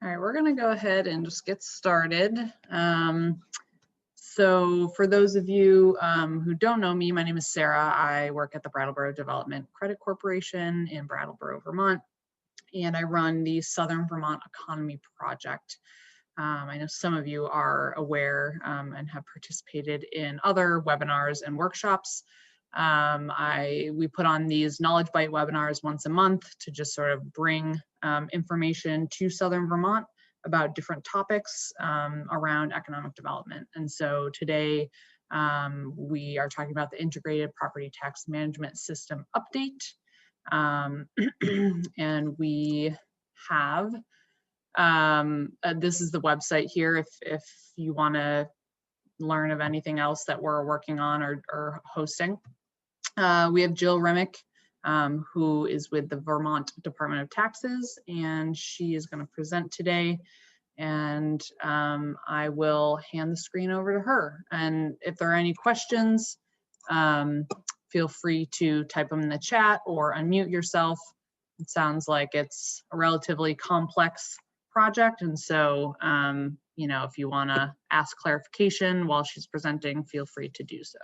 All right, we're going to go ahead and just get started. So for those of you who don't know me, my name is Sarah. I work at the Brattleboro Development Credit Corporation in Brattleboro, Vermont, and I run the Southern Vermont Economy Project. I know some of you are aware and have participated in other webinars and workshops. We put on these Knowledge Bite webinars once a month to just sort of bring information to Southern Vermont about different topics around economic development. And so today we are talking about the Integrated Property Tax Management System update. And we have, this is the website here if you want to learn of anything else that we're working on or hosting. We have Jill Remick, who is with the Vermont Department of Taxes, and she is going to present today. And I will hand the screen over to her. And if there are any questions, feel free to type them in the chat or unmute yourself. It sounds like it's a relatively complex project. And so, you know, if you want to ask clarification while she's presenting, feel free to do so.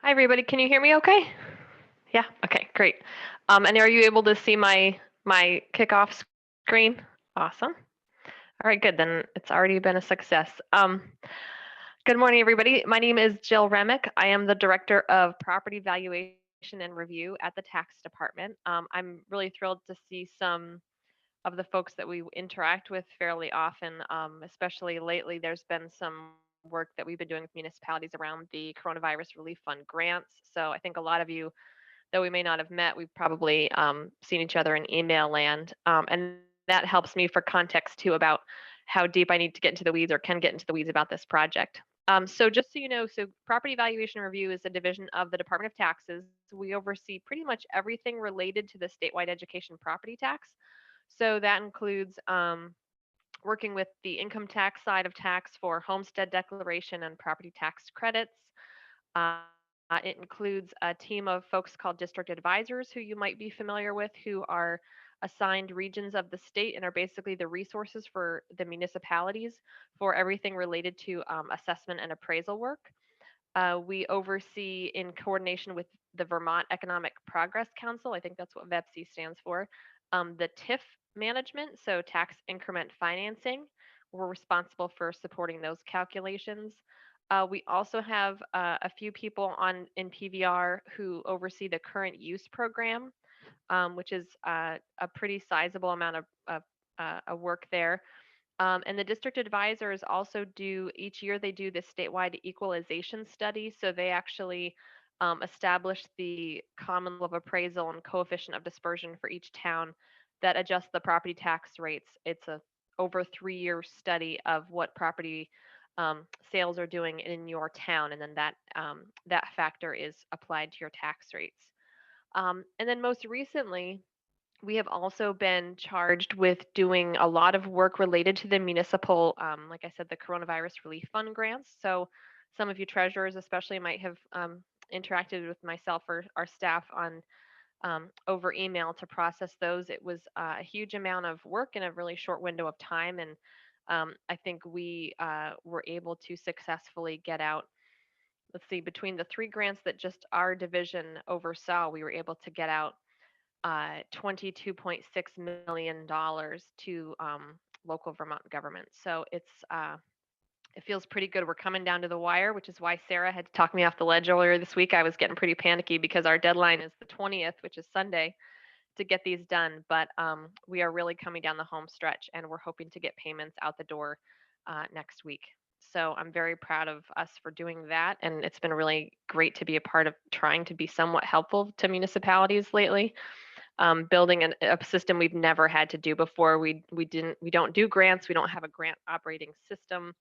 Hi, everybody. Can you hear me okay? Yeah, okay, great. And are you able to see my kickoff screen? Awesome. All right, good, then it's already been a success. Good morning, everybody. My name is Jill Remick. I am the Director of Property Valuation and Review at the Tax Department. I'm really thrilled to see some of the folks that we interact with fairly often, especially lately. There's been some work that we've been doing with municipalities around the Coronavirus Relief Fund grants. So I think a lot of you, though we may not have met, we've probably seen each other in email land. And that helps me for context too about how deep I need to get into the weeds or can get into the weeds about this project. So just so you know, so Property Valuation Review is a division of the Department of Taxes. We oversee pretty much everything related to the statewide education property tax. So that includes working with the income tax side of tax for homestead declaration and property tax credits. It includes a team of folks called district advisors who you might be familiar with, who are assigned regions of the state and are basically the resources for the municipalities for everything related to assessment and appraisal work. We oversee, in coordination with the Vermont Economic Progress Council, I think that's what VEPC stands for, the TIF management, so tax increment financing. We're responsible for supporting those calculations. We also have a few people in PVR who oversee the current use program, which is a pretty sizable amount of work there. And the district advisors also do, each year they do this statewide equalization study. So they actually establish the common level of appraisal and coefficient of dispersion for each town that adjusts the property tax rates. It's a over 3-year study of what property sales are doing in your town, and then that factor is applied to your tax rates. And then most recently, we have also been charged with doing a lot of work related to the municipal, like I said, the Coronavirus Relief Fund grants. So some of you treasurers especially might have interacted with myself or our staff on over email to process those. It was a huge amount of work in a really short window of time. And I think we were able to successfully get out, let's see, between the 3 grants that just our division oversaw, we were able to get out $22.6 million to local Vermont government. So it feels pretty good. We're coming down to the wire, which is why Sarah had to talk me off the ledge earlier this week. I was getting pretty panicky because our deadline is the 20th, which is Sunday, to get these done. But we are really coming down the home stretch, and we're hoping to get payments out the door next week. So I'm very proud of us for doing that. And it's been really great to be a part of trying to be somewhat helpful to municipalities lately. Building a system we've never had to do before. We don't do grants. We don't have a grant operating system.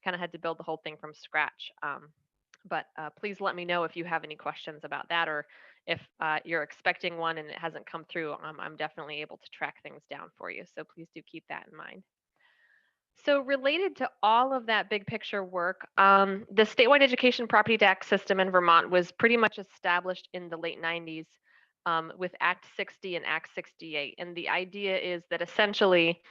Kind of had to build the whole thing from scratch. But please let me know if you have any questions about that, or if you're expecting one and it hasn't come through, I'm definitely able to track things down for you. So please do keep that in mind. So related to all of that big picture work, the statewide education property tax system in Vermont was pretty much established in the late 90s with Act 60 and Act 68. And the idea is that essentially,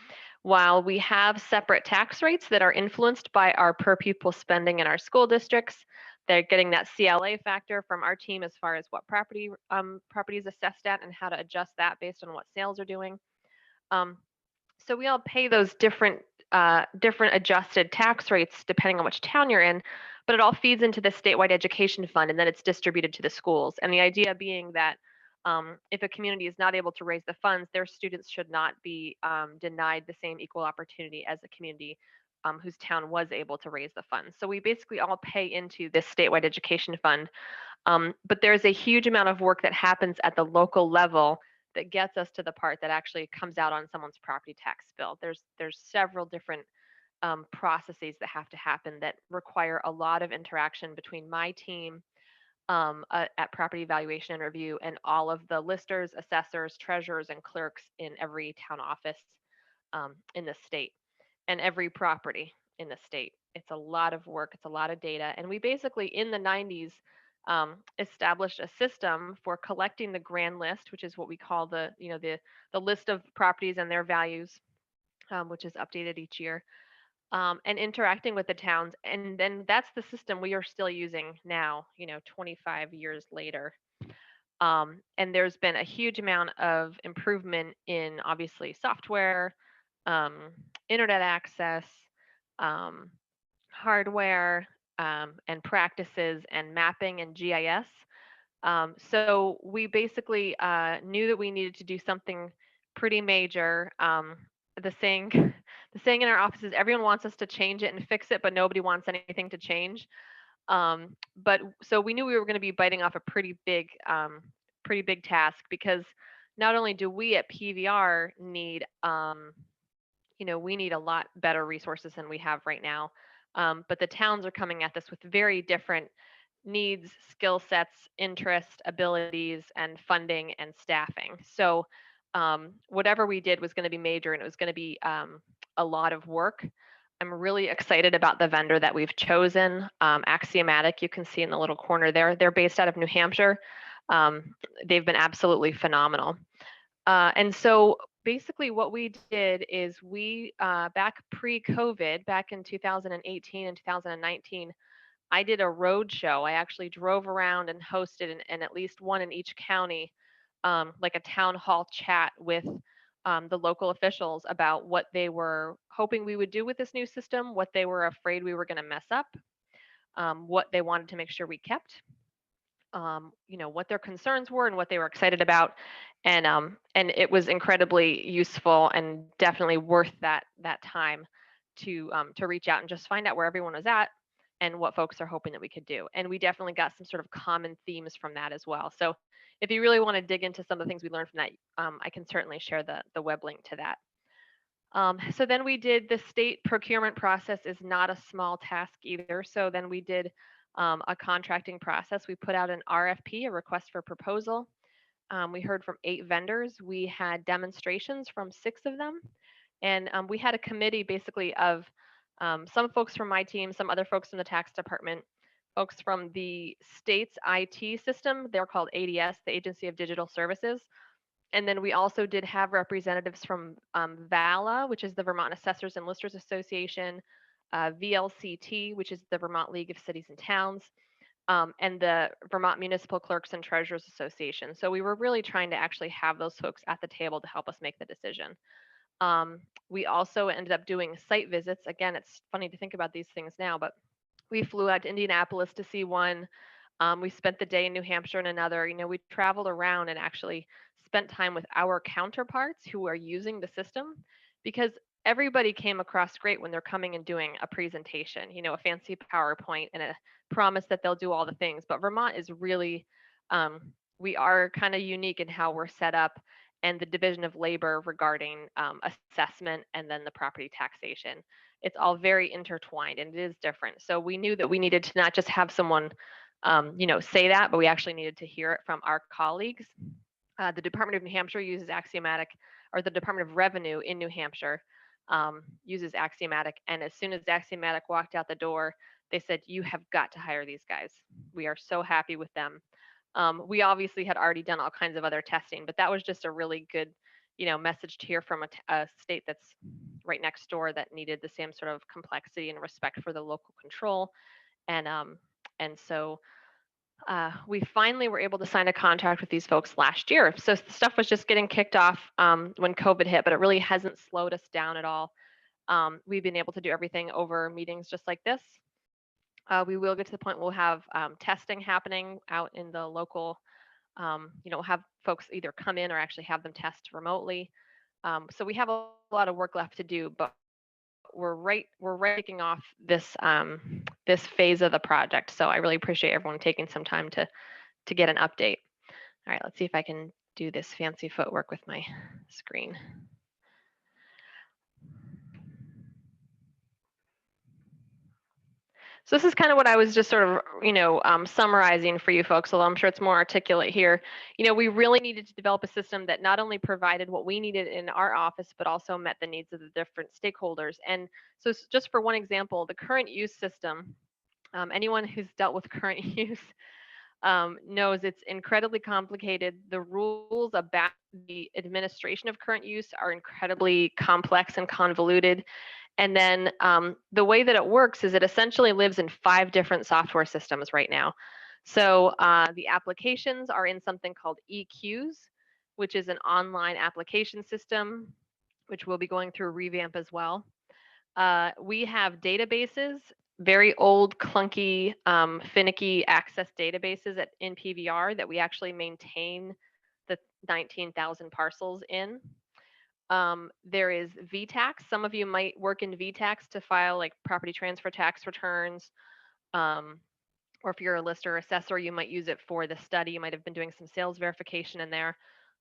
while we have separate tax rates that are influenced by our per pupil spending in our school districts, they're getting that CLA factor from our team as far as what property is assessed at and how to adjust that based on what sales are doing. Um, so we all pay those different adjusted tax rates depending on which town you're in, but it all feeds into the statewide education fund and then it's distributed to the schools. And the idea being that if a community is not able to raise the funds, their students should not be denied the same equal opportunity as a community whose town was able to raise the funds. So we basically all pay into this statewide education fund. But there's a huge amount of work that happens at the local level that gets us to the part that actually comes out on someone's property tax bill. There's several different processes that have to happen that require a lot of interaction between my team at property valuation and review and all of the listers, assessors, treasurers, and clerks in every town office in the state and every property in the state. It's a lot of work, it's a lot of data. And we basically, in the 90s, established a system for collecting the grand list, which is what we call the list of properties and their values, which is updated each year, and interacting with the towns. And then that's the system we are still using now, 25 years later. And there's been a huge amount of improvement in obviously software, um, internet access, um, hardware, and practices and mapping and GIS. So we basically knew that we needed to do something pretty major. The saying, the saying in our office is everyone wants us to change it and fix it, but nobody wants anything to change. But so we knew we were going to be biting off a pretty big task because not only do we at PVR need, we need a lot better resources than we have right now, but the towns are coming at this with very different needs, skill sets, interest, abilities, and funding and staffing. So whatever we did was going to be major and it was going to be a lot of work. I'm really excited about the vendor that we've chosen, Axiomatic. You can see in the little corner there. They're based out of New Hampshire. They've been absolutely phenomenal. And so basically what we did is we, back pre-COVID, back in 2018 and 2019, I did a road show. I actually drove around and hosted and at least one in each county, like a town hall chat with the local officials about what they were hoping we would do with this new system, what they were afraid we were going to mess up, what they wanted to make sure we kept, what their concerns were and what they were excited about, and it was incredibly useful and definitely worth that time to reach out and just find out where everyone was at and what folks are hoping that we could do. And we definitely got some sort of common themes from that as well. So if you really want to dig into some of the things we learned from that, I can certainly share the web link to that. So then we did the state procurement process is not a small task either. So then we did a contracting process. We put out an RFP, a request for proposal. We heard from 8 vendors. We had demonstrations from 6 of them. And we had a committee basically of some folks from my team, some other folks from the tax department, folks from the state's IT system. They're called ADS, the Agency of Digital Services. And then we also did have representatives from VALA, which is the Vermont Assessors and Listers Association, VLCT, which is the Vermont League of Cities and Towns, and the Vermont Municipal Clerks and Treasurers Association. So we were really trying to actually have those folks at the table to help us make the decision. We also ended up doing site visits. Again, it's funny to think about these things now, but we flew out to Indianapolis to see one. We spent the day in New Hampshire and another. We traveled around and actually spent time with our counterparts who are using the system, because everybody came across great when they're coming and doing a presentation, a fancy PowerPoint and a promise that they'll do all the things. But Vermont is really, we are kind of unique in how we're set up and the division of labor regarding assessment and then the property taxation. It's all very intertwined and it is different. So we knew that we needed to not just have someone say that, but we actually needed to hear it from our colleagues. The Department of New Hampshire uses Axiomatic, or the Department of Revenue in New Hampshire uses Axiomatic. And as soon as Axiomatic walked out the door, they said, "You have got to hire these guys. We are so happy with them." We obviously had already done all kinds of other testing, but that was just a really good, message to hear from a state that's right next door that needed the same sort of complexity and respect for the local control. And so we finally were able to sign a contract with these folks last year. So stuff was just getting kicked off when COVID hit, but it really hasn't slowed us down at all. We've been able to do everything over meetings just like this. We will get to the point we'll have testing happening out in the local, have folks either come in or actually have them test remotely. So we have a lot of work left to do, but we're kicking off this this phase of the project. So I really appreciate everyone taking some time to get an update. All right, let's see if I can do this fancy footwork with my screen. So this is kind of what I was just sort of, summarizing for you folks, although I'm sure it's more articulate here. We really needed to develop a system that not only provided what we needed in our office, but also met the needs of the different stakeholders. And so just for one example, the current use system, anyone who's dealt with current use knows it's incredibly complicated. The rules about the administration of current use are incredibly complex and convoluted. And then the way that it works is it essentially lives in 5 different software systems right now. So the applications are in something called EQs, which is an online application system, which we'll be going through a revamp as well. We have databases, very old, clunky, finicky access databases in PVR that we actually maintain the 19,000 parcels in. There is VTax. Some of you might work in VTax to file like property transfer tax returns. Or if you're a lister or assessor, you might use it for the study. You might have been doing some sales verification in there.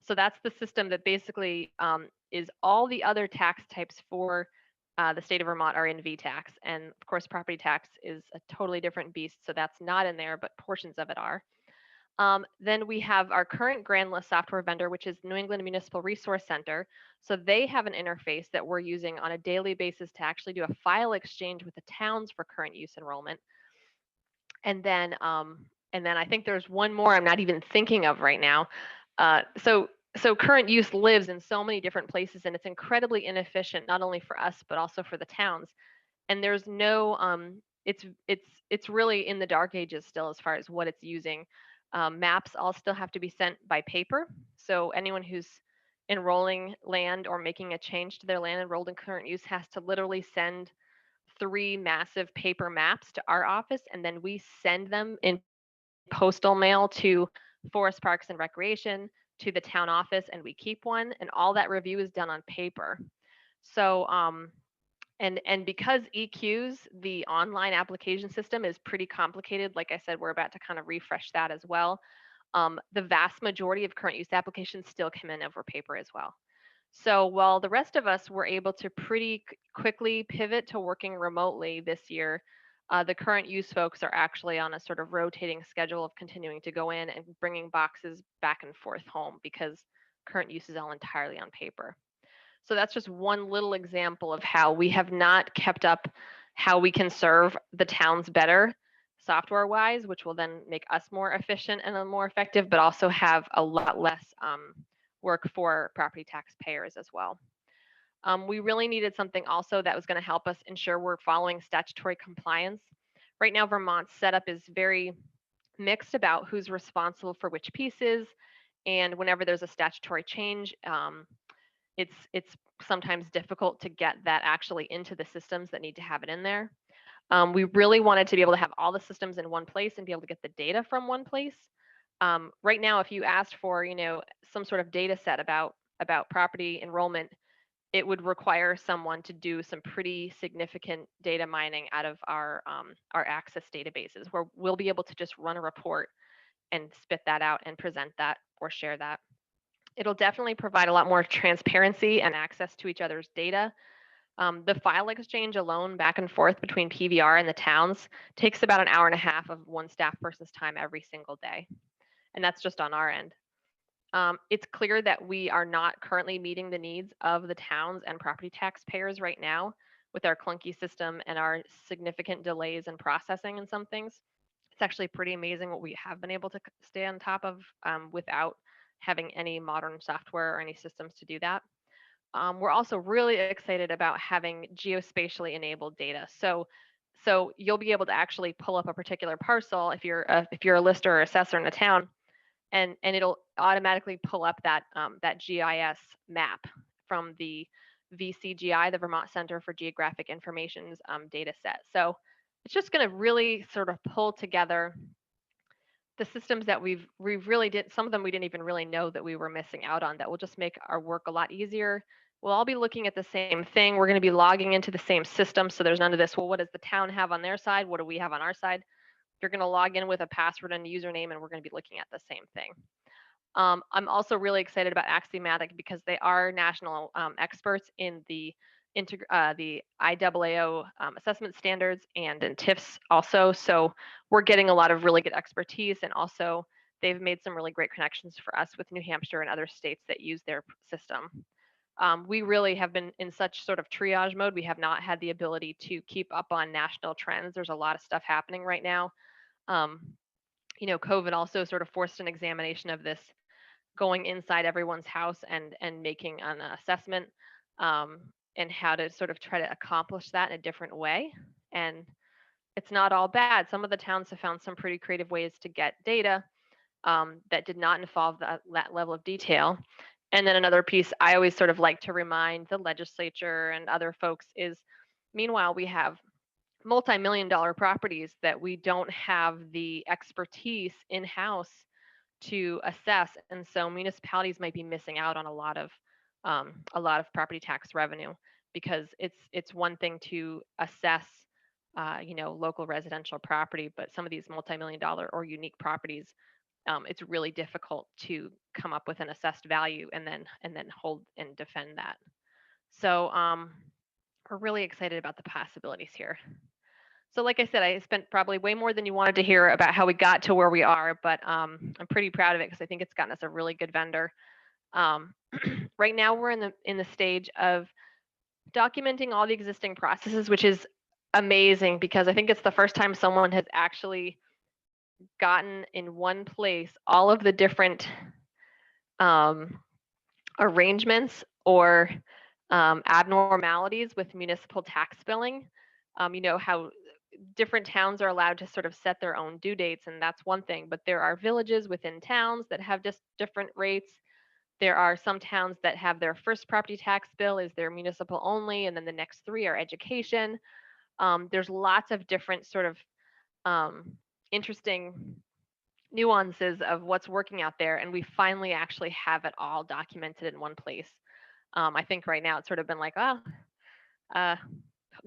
So that's the system that basically is all the other tax types for the state of Vermont are in VTax. And of course, property tax is a totally different beast. So that's not in there, but portions of it are. Then we have our current grand list software vendor, which is New England Municipal Resource Center. So they have an interface that we're using on a daily basis to actually do a file exchange with the towns for current use enrollment. And then I think there's one more I'm not even thinking of right now. So current use lives in so many different places, and it's incredibly inefficient, not only for us, but also for the towns. And there's no, it's really in the dark ages still as far as what it's using. Maps all still have to be sent by paper. So anyone who's enrolling land or making a change to their land enrolled in current use has to literally send 3 massive paper maps to our office, and then we send them in postal mail to Forest Parks and Recreation, to the town office, and we keep one, and all that review is done on paper. So and because EQs, the online application system, is pretty complicated, like I said, we're about to kind of refresh that as well. The vast majority of current use applications still come in over paper as well. So while the rest of us were able to pretty quickly pivot to working remotely this year, the current use folks are actually on a sort of rotating schedule of continuing to go in and bringing boxes back and forth home because current use is all entirely on paper. So that's just one little example of how we have not kept up how we can serve the towns better software wise, which will then make us more efficient and more effective, but also have a lot less work for property taxpayers as well. We really needed something also that was going to help us ensure we're following statutory compliance. Right now, Vermont's setup is very mixed about who's responsible for which pieces. And whenever there's a statutory change, it's sometimes difficult to get that actually into the systems that need to have it in there. We really wanted to be able to have all the systems in one place and be able to get the data from one place. Right now, if you asked for, some sort of data set about property enrollment, it would require someone to do some pretty significant data mining out of our access databases, where we'll be able to just run a report and spit that out and present that or share that. It'll definitely provide a lot more transparency and access to each other's data. The file exchange alone back and forth between PVR and the towns takes about an hour and a half of one staff person's time every single day. And that's just on our end. It's clear that we are not currently meeting the needs of the towns and property taxpayers right now with our clunky system and our significant delays in processing in some things. It's actually pretty amazing what we have been able to stay on top of without having any modern software or any systems to do that. We're also really excited about having geospatially enabled data. So you'll be able to actually pull up a particular parcel if you're a lister or assessor in a town, and it'll automatically pull up that that GIS map from the VCGI, the Vermont Center for Geographic Information's data set. So it's just going to really sort of pull together the systems that we've really did. Some of them we didn't even really know that we were missing out on, that will just make our work a lot easier. We'll all be looking at the same thing. We're going to be logging into the same system. So there's none of this, well, what does the town have on their side? What do we have on our side? You're going to log in with a password and a username, and we're going to be looking at the same thing. I'm also really excited about Axiomatic because they are national experts in the IAAO assessment standards and in TIFs also. So we're getting a lot of really good expertise, and also they've made some really great connections for us with New Hampshire and other states that use their system. We really have been in such sort of triage mode. We have not had the ability to keep up on national trends. There's a lot of stuff happening right now. You know, COVID also sort of forced an examination of this, going inside everyone's house and making an assessment, and how to sort of try to accomplish that in a different way. And it's not all bad. Some of the towns have found some pretty creative ways to get data that did not involve that level of detail. And then another piece I always sort of like to remind the legislature and other folks is, meanwhile, we have multi-million-dollar properties that we don't have the expertise in-house to assess, and so municipalities might be missing out on a lot of property tax revenue, because it's one thing to assess you know, local residential property, but some of these multi-million-dollar or unique properties, it's really difficult to come up with an assessed value and then hold and defend that. So we're really excited about the possibilities here. So like I said, I spent probably way more than you wanted to hear about how we got to where we are, but I'm pretty proud of it because I think it's gotten us a really good vendor. Right now we're in the stage of documenting all the existing processes, which is amazing because I think it's the first time someone has actually gotten in one place all of the different arrangements or abnormalities with municipal tax billing. You know how different towns are allowed to sort of set their own due dates, and that's one thing, but there are villages within towns that have just different rates. There are some towns that have their first property tax bill is their municipal only, and then the next three are education. There's lots of different sort of interesting nuances of what's working out there, and we finally actually have it all documented in one place. I think right now it's sort of been like, oh,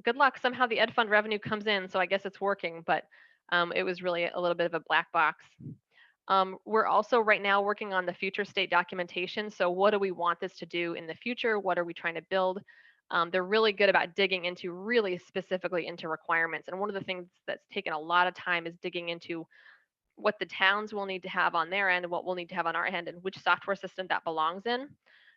good luck. Somehow the ed fund revenue comes in, so I guess it's working, but it was really a little bit of a black box. We're also right now working on the future state documentation. So what do we want this to do in the future? What are we trying to build? They're really good about digging into really specifically into requirements. And one of the things that's taken a lot of time is digging into what the towns will need to have on their end and what we'll need to have on our end and which software system that belongs in.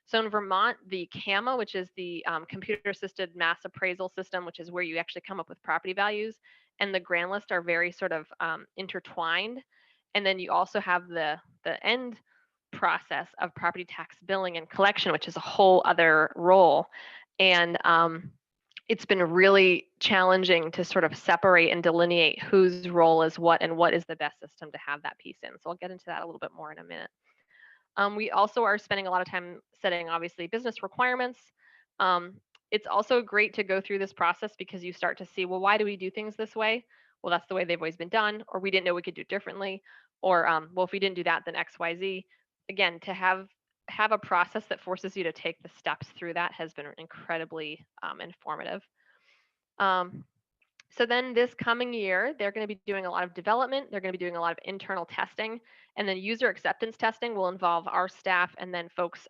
So in Vermont, the CAMA, which is the computer assisted mass appraisal system, which is where you actually come up with property values, and the grand list are very sort of intertwined. And then you also have the end process of property tax billing and collection, which is a whole other role. And it's been really challenging to sort of separate and delineate whose role is what and what is the best system to have that piece in. So I'll get into that a little bit more in a minute. We also are spending a lot of time setting, obviously, business requirements. It's also great to go through this process because you start to see, well, why do we do things this way? Well, that's the way they've always been done, or we didn't know we could do it differently, or well, if we didn't do that, then X, Y, Z. Again, to have a process that forces you to take the steps through that has been incredibly informative. So then this coming year, they're going to be doing a lot of development. They're going to be doing a lot of internal testing, and then user acceptance testing will involve our staff and then folks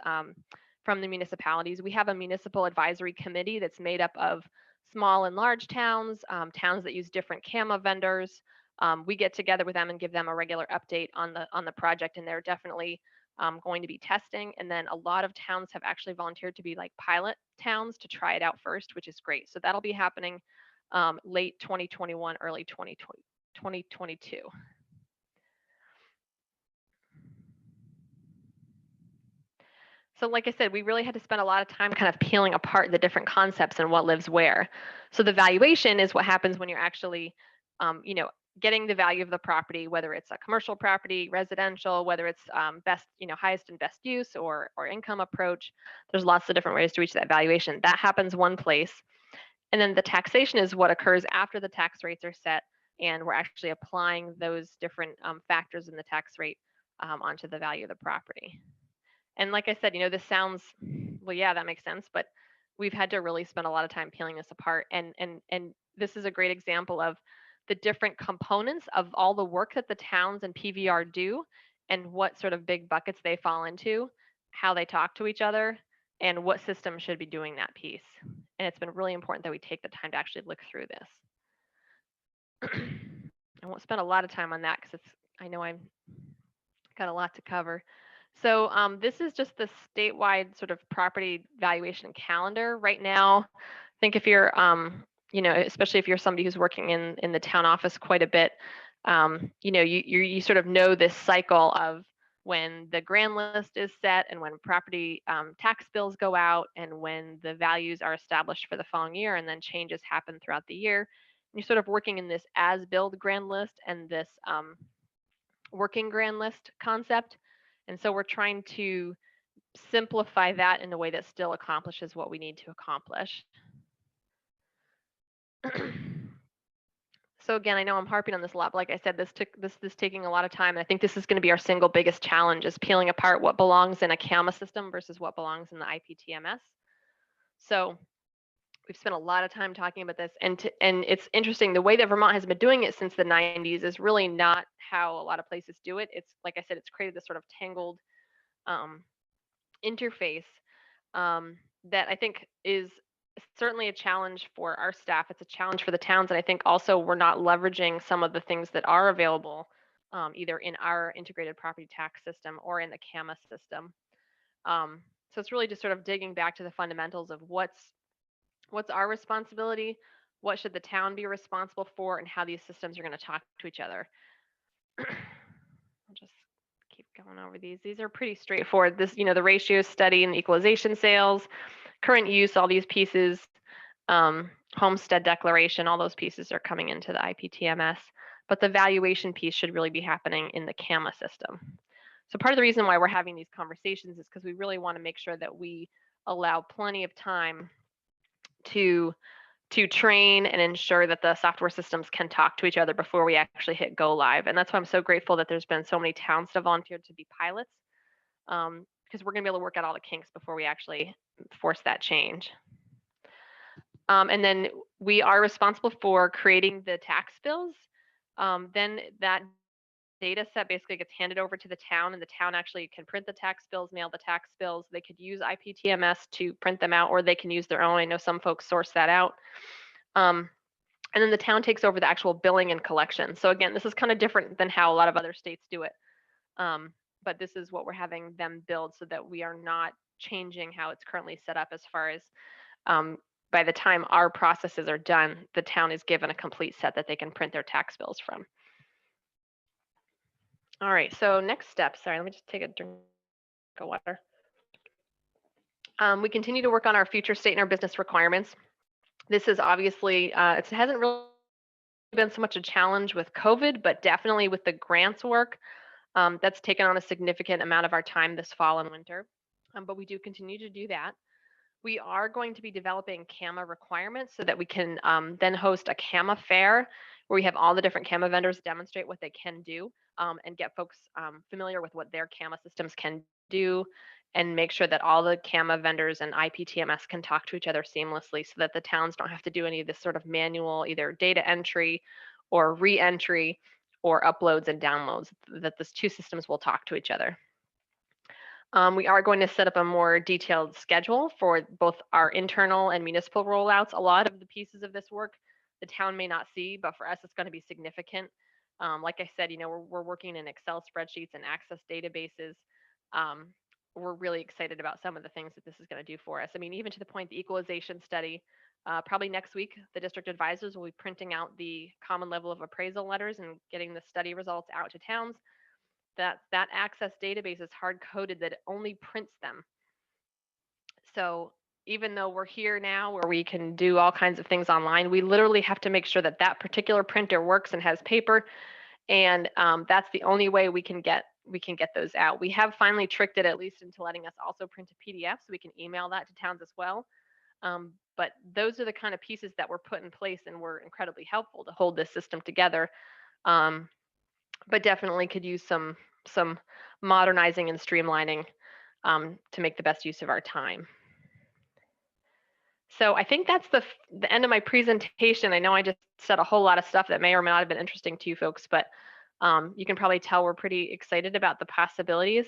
from the municipalities. We have a municipal advisory committee that's made up of small and large towns, towns that use different CAMA vendors. We get together with them and give them a regular update on the project, and they're definitely going to be testing. And then a lot of towns have actually volunteered to be like pilot towns to try it out first, which is great. So that'll be happening late 2021, early 2022. So like I said, we really had to spend a lot of time kind of peeling apart the different concepts and what lives where. So the valuation is what happens when you're actually, getting the value of the property, whether it's a commercial property, residential, whether it's best, highest and best use or income approach. There's lots of different ways to reach that valuation. That happens one place. And then the taxation is what occurs after the tax rates are set, and we're actually applying those different factors in the tax rate onto the value of the property. And like I said, this sounds, well, yeah, that makes sense, but we've had to really spend a lot of time peeling this apart. And this is a great example of the different components of all the work that the towns and PVR do and what sort of big buckets they fall into, how they talk to each other, and what system should be doing that piece. And it's been really important that we take the time to actually look through this. I won't spend a lot of time on that because I know I've got a lot to cover. So this is just the statewide sort of property valuation calendar right now. I think if you're, especially if you're somebody who's working in the town office quite a bit, you sort of know this cycle of when the grand list is set and when property tax bills go out and when the values are established for the following year, and then changes happen throughout the year. And you're sort of working in this as-built grand list and this working grand list concept. And so we're trying to simplify that in a way that still accomplishes what we need to accomplish. So again, I know I'm harping on this a lot, but like I said, this taking a lot of time. And I think this is going to be our single biggest challenge, is peeling apart what belongs in a CAMA system versus what belongs in the IPTMS. So we've spent a lot of time talking about this, and it's interesting, the way that Vermont has been doing it since the 90s is really not how a lot of places do it. It's like I said, it's created this sort of tangled interface that I think is certainly a challenge for our staff. It's a challenge for the towns, and I think also we're not leveraging some of the things that are available either in our integrated property tax system or in the CAMA system. So it's really just sort of digging back to the fundamentals of what's our responsibility, what should the town be responsible for, and how these systems are going to talk to each other. I'll just keep going over these. These are pretty straightforward. This, the ratio study and equalization sales, current use, all these pieces, homestead declaration, all those pieces are coming into the IPTMS, but the valuation piece should really be happening in the CAMA system. So part of the reason why we're having these conversations is because we really want to make sure that we allow plenty of time to train and ensure that the software systems can talk to each other before we actually hit go live. And that's why I'm so grateful that there's been so many towns that volunteered to be pilots, because we're going to be able to work out all the kinks before we actually force that change. And then we are responsible for creating the tax bills. Then that data set basically gets handed over to the town, and the town actually can print the tax bills, mail the tax bills. They could use IPTMS to print them out, or they can use their own. I know some folks source that out. And then the town takes over the actual billing and collection. So again, this is kind of different than how a lot of other states do it. But this is what we're having them build so that we are not changing how it's currently set up as far as by the time our processes are done, the town is given a complete set that they can print their tax bills from. All right, so next step. Sorry, let me just take a drink of water. We continue to work on our future state and our business requirements. This is obviously, it hasn't really been so much a challenge with COVID, but definitely with the grants work, that's taken on a significant amount of our time this fall and winter. But we do continue to do that. We are going to be developing CAMA requirements so that we can then host a CAMA fair where we have all the different CAMA vendors demonstrate what they can do and get folks familiar with what their CAMA systems can do, and make sure that all the CAMA vendors and IPTMS can talk to each other seamlessly so that the towns don't have to do any of this sort of manual either data entry or re-entry or uploads and downloads, that these two systems will talk to each other. We are going to set up a more detailed schedule for both our internal and municipal rollouts. A lot of the pieces of this work the town may not see, but for us, it's going to be significant. Like I said, we're working in Excel spreadsheets and access databases. Um, we're really excited about some of the things that this is going to do for us. I mean, even to the point the equalization study, probably next week, the district advisors will be printing out the common level of appraisal letters and getting the study results out to towns. That access database is hard coded that it only prints them. So even though we're here now where we can do all kinds of things online, we literally have to make sure that that particular printer works and has paper. And that's the only way we can get those out. We have finally tricked it at least into letting us also print a PDF so we can email that to towns as well. But those are the kind of pieces that were put in place and were incredibly helpful to hold this system together. But definitely could use some modernizing and streamlining to make the best use of our time. So I think that's the end of my presentation. I know I just said a whole lot of stuff that may or may not have been interesting to you folks, but you can probably tell we're pretty excited about the possibilities.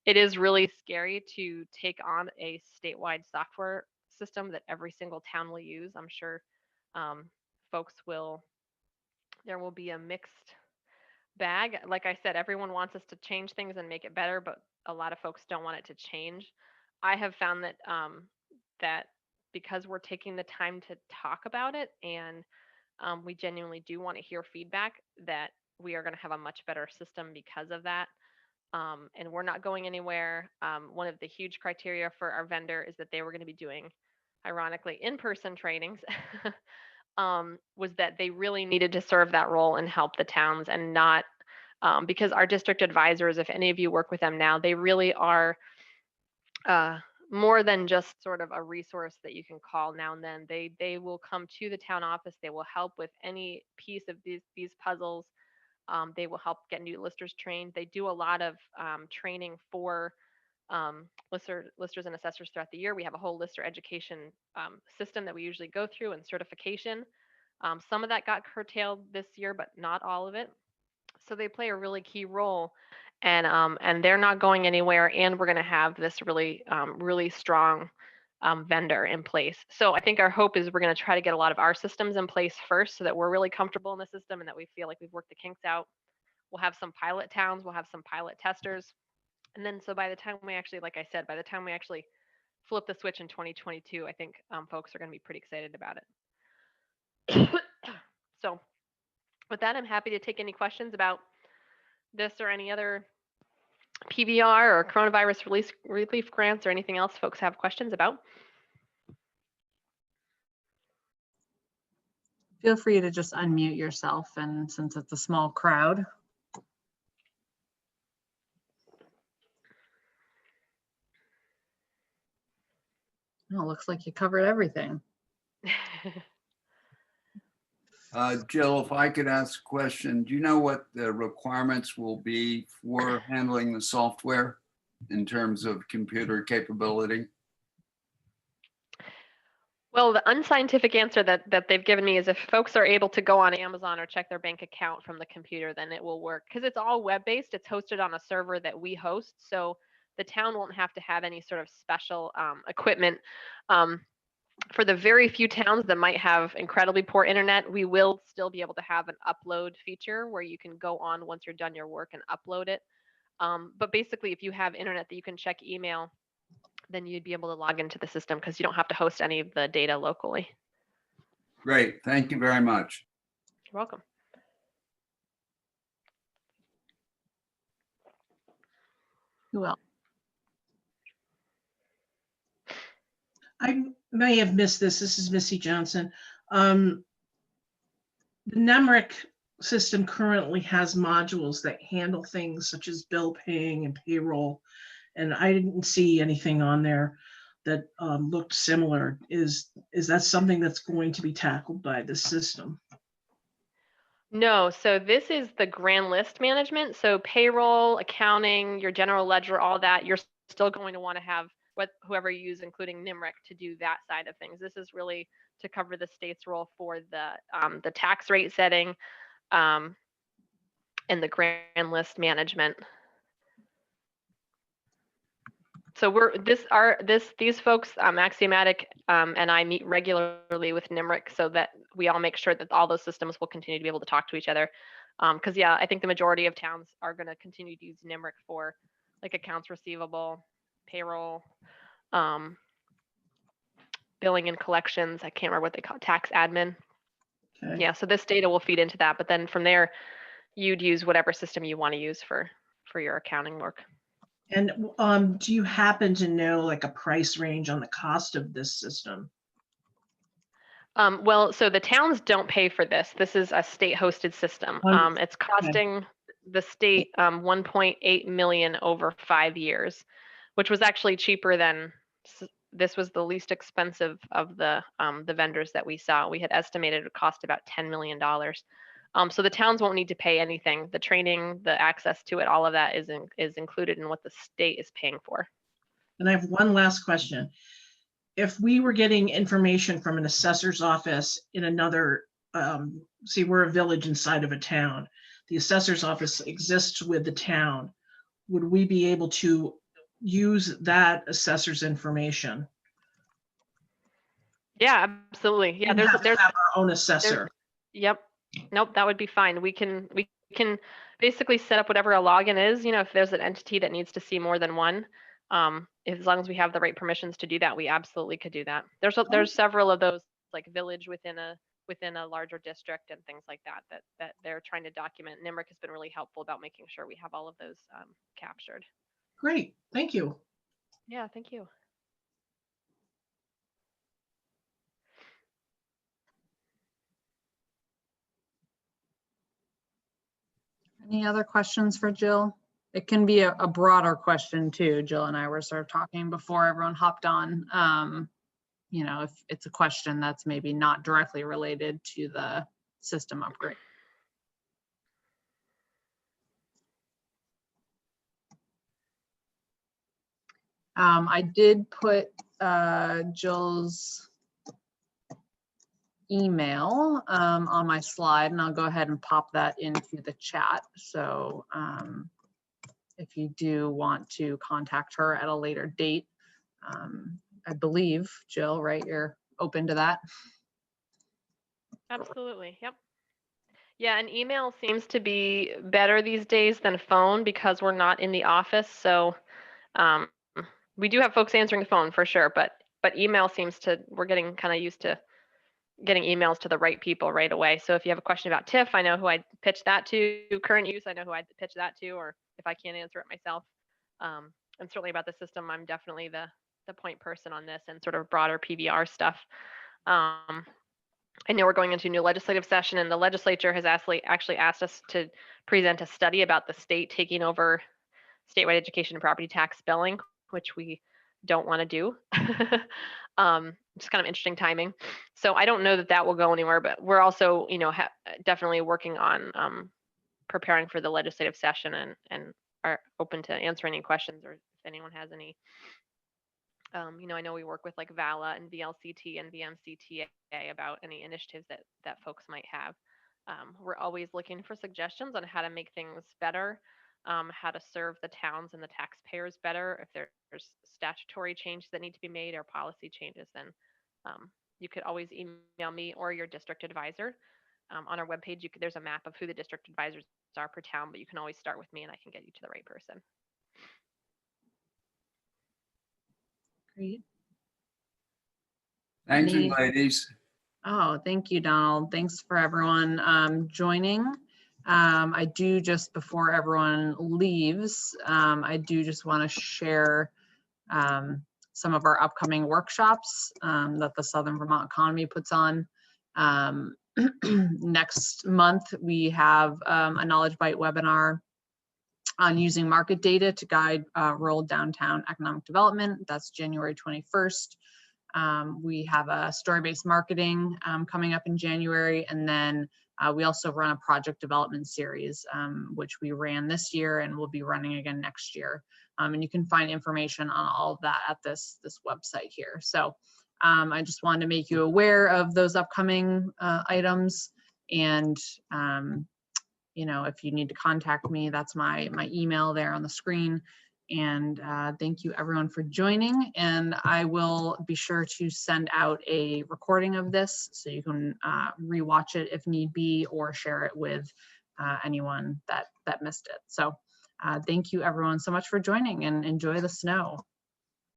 It is really scary to take on a statewide software system that every single town will use. I'm sure there will be a mixed bag. Like I said, everyone wants us to change things and make it better, but a lot of folks don't want it to change. I have found that that because we're taking the time to talk about it and we genuinely do want to hear feedback, that we are going to have a much better system because of that. And we're not going anywhere. One of the huge criteria for our vendor is that they were going to be doing, ironically, in-person trainings. Was that they really needed to serve that role and help the towns, and not because our district advisors, if any of you work with them now, they really are more than just sort of a resource that you can call now and then. They will come to the town office. They will help with any piece of these puzzles. They will help get new listers trained. They do a lot of training for listers and assessors throughout the year. We have a whole lister education system that we usually go through, and certification. Some of that got curtailed this year, but not all of it. So they play a really key role, and they're not going anywhere. And we're going to have this really really strong vendor in place. So I think our hope is we're going to try to get a lot of our systems in place first, so that we're really comfortable in the system and that we feel like we've worked the kinks out. We'll have some pilot towns. We'll have some pilot testers. And then so by the time we actually, like I said, by the time we actually flip the switch in 2022, I think folks are going to be pretty excited about it. So with that, I'm happy to take any questions about this or any other PBR or coronavirus relief grants or anything else folks have questions about. Feel free to just unmute yourself, and since it's a small crowd. Oh, looks like you covered everything. Jill, if I could ask a question, do you know what the requirements will be for handling the software in terms of computer capability? Well, the unscientific answer that they've given me is if folks are able to go on Amazon or check their bank account from the computer, then it will work, because it's all web-based. It's hosted on a server that we host, so the town won't have to have any sort of special equipment. For the very few towns that might have incredibly poor internet, we will still be able to have an upload feature where you can go on once you're done your work and upload it. But basically, if you have internet that you can check email, then you'd be able to log into the system because you don't have to host any of the data locally. Great, thank you very much. You're welcome. Who else? I may have missed this. This is Missy Johnson. The Remick system currently has modules that handle things such as bill paying and payroll, and I didn't see anything on there that looked similar. Is that something that's going to be tackled by the system? No, so this is the grand list management. So payroll, accounting, your general ledger, all that, you're still going to want to have whoever you use, including Remick, to do that side of things. This is really to cover the state's role for the tax rate setting and the grand list management. So these folks, Axiomatic, and I meet regularly with Nimric so that we all make sure that all those systems will continue to be able to talk to each other. Because yeah, I think the majority of towns are going to continue to use Nimric for like accounts receivable, payroll, billing and collections. I can't remember what they call it, tax admin. Okay. Yeah, so this data will feed into that, but then from there, you'd use whatever system you want to use for your accounting work. And do you happen to know like a price range on the cost of this system? Well, so the towns don't pay for this. This is a state-hosted system. It's costing the state 1.8 million over 5 years, which was actually cheaper than this was the least expensive of the vendors that we saw. We had estimated it would cost about $10 million. So the towns won't need to pay anything. The training, the access to it, all of that is included in what the state is paying for. And I have one last question. If we were getting information from an assessor's office in another, see, we're a village inside of a town, the assessor's office exists with the town, would we be able to use that assessor's information? Yeah, absolutely. Yeah, And there's have our own assessor. Yep. Nope, that would be fine. We can basically set up whatever a login is. You know, if there's an entity that needs to see more than one, as long as we have the right permissions to do that, we absolutely could do that. There's several of those, like village within a larger district and things like that they're trying to document. Nimric has been really helpful about making sure we have all of those captured. Great, thank you. Yeah, thank you. Any other questions for Jill? It can be a broader question too. Jill and I were sort of talking before everyone hopped on. You know, if it's a question that's maybe not directly related to the system upgrade. I did put Jill's email on my slide, and I'll go ahead and pop that into the chat. So if you do want to contact her at a later date, I believe, Jill, right, you're open to that? Absolutely. Yep. Yeah, and email seems to be better these days than phone because we're not in the office. So we do have folks answering the phone for sure, but email seems to, we're getting kind of used to getting emails to the right people right away. So if you have a question about TIF, I know who I'd pitch that to. Current use, I know who I'd pitch that to, or if I can't answer it myself. And certainly about the system, I'm definitely the point person on this and sort of broader PBR stuff. I know we're going into a new legislative session, and the legislature has actually asked us to present a study about the state taking over statewide education and property tax billing, which we don't want to do. Just kind of interesting timing. So I don't know that will go anywhere, but we're also, you know, definitely working on preparing for the legislative session and are open to answer any questions or if anyone has any. You know, I know we work with like VALA and VLCT and VMCTA about any initiatives that folks might have. We're always looking for suggestions on how to make things better, how to serve the towns and the taxpayers better. If there's statutory changes that need to be made or policy changes, then you could always email me or your district advisor. On our webpage, there's a map of who the district advisors are per town, but you can always start with me and I can get you to the right person. Great. Thank you, ladies. Oh, thank you, Donald. Thanks for everyone joining. I do, just before everyone leaves, I do just want to share some of our upcoming workshops that the Southern Vermont Economy puts on. Next month, we have a Knowledge Bite webinar on using market data to guide rural downtown economic development. That's January 21st. We have a story-based marketing coming up in January, and then we also run a project development series, which we ran this year and we'll be running again next year. And you can find information on all of that at this website here. So I just wanted to make you aware of those upcoming items, and you know, if you need to contact me, that's my email there on the screen. And thank you everyone for joining. And I will be sure to send out a recording of this so you can rewatch it if need be, or share it with anyone that missed it. So thank you everyone so much for joining, and enjoy the snow.